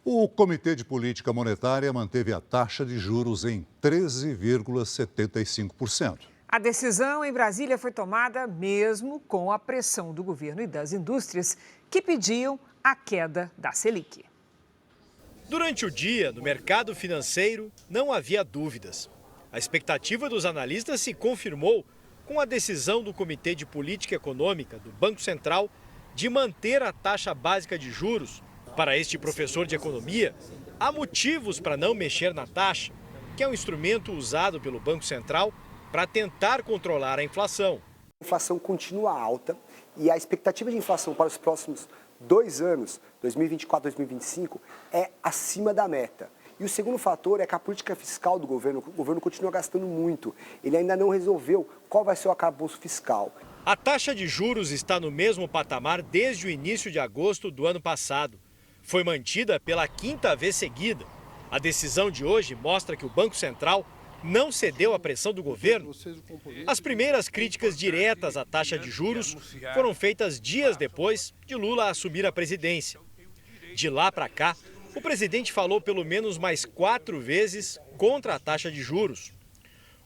O Comitê de Política Monetária manteve a taxa de juros em 13,75%. A decisão em Brasília foi tomada mesmo com a pressão do governo e das indústrias que pediam a queda da Selic. Durante o dia, no mercado financeiro, não havia dúvidas. A expectativa dos analistas se confirmou com a decisão do Comitê de Política Econômica do Banco Central de manter a taxa básica de juros. Para este professor de economia, há motivos para não mexer na taxa, que é um instrumento usado pelo Banco Central para tentar controlar a inflação. A inflação continua alta e a expectativa de inflação para os próximos 2 anos, 2024 e 2025, é acima da meta. E o segundo fator é que a política fiscal do governo, o governo continua gastando muito. Ele ainda não resolveu qual vai ser o arcabouço fiscal. A taxa de juros está no mesmo patamar desde o início de agosto do ano passado. Foi mantida pela 5ª vez seguida. A decisão de hoje mostra que o Banco Central não cedeu à pressão do governo. As primeiras críticas diretas à taxa de juros foram feitas dias depois de Lula assumir a presidência. De lá para cá, o presidente falou pelo menos mais 4 vezes contra a taxa de juros.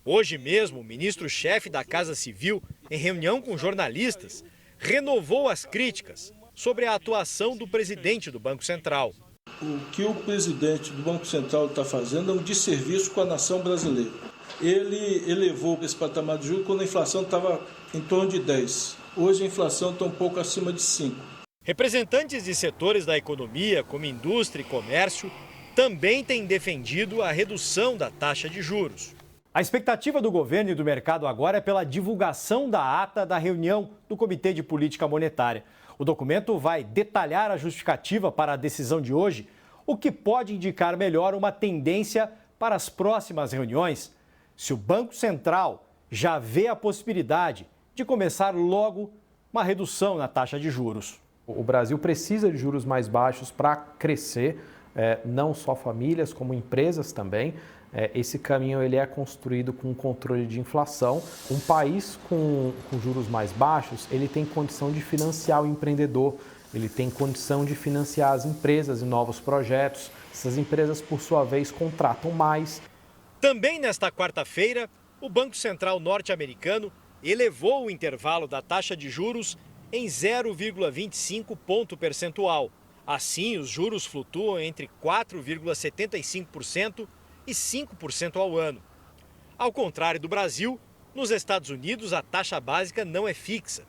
Hoje mesmo, o ministro-chefe da Casa Civil, em reunião com jornalistas, renovou as críticas sobre a atuação do presidente do Banco Central. O que o presidente do Banco Central está fazendo é um desserviço com a nação brasileira. Ele elevou esse patamar de juros quando a inflação estava em torno de 10. Hoje a inflação está um pouco acima de 5. Representantes de setores da economia, como indústria e comércio, também têm defendido a redução da taxa de juros. A expectativa do governo e do mercado agora é pela divulgação da ata da reunião do Comitê de Política Monetária. O documento vai detalhar a justificativa para a decisão de hoje, o que pode indicar melhor uma tendência para as próximas reuniões. Se o Banco Central já vê a possibilidade de começar logo uma redução na taxa de juros. O Brasil precisa de juros mais baixos para crescer, não só famílias, como empresas também. Esse caminho ele é construído com um controle de inflação. Um país com juros mais baixos, ele tem condição de financiar o empreendedor, ele tem condição de financiar as empresas e novos projetos. Essas empresas, por sua vez, contratam mais. Também nesta quarta-feira, o Banco Central norte-americano elevou o intervalo da taxa de juros em 0,25 ponto percentual. Assim, os juros flutuam entre 4,75% e 5% ao ano. Ao contrário do Brasil, nos Estados Unidos a taxa básica não é fixa.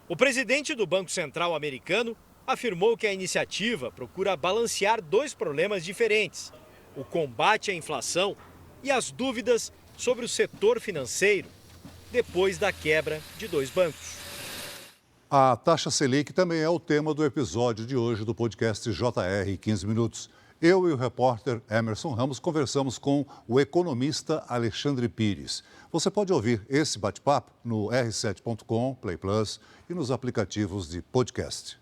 O presidente do Banco Central americano afirmou que a iniciativa procura balancear 2 problemas diferentes: o combate à inflação e as dúvidas sobre o setor financeiro, depois da quebra de 2 bancos. A taxa Selic também é o tema do episódio de hoje do podcast JR 15 Minutos. Eu e o repórter Emerson Ramos conversamos com o economista Alexandre Pires. Você pode ouvir esse bate-papo no r7.com, Play Plus e nos aplicativos de podcast.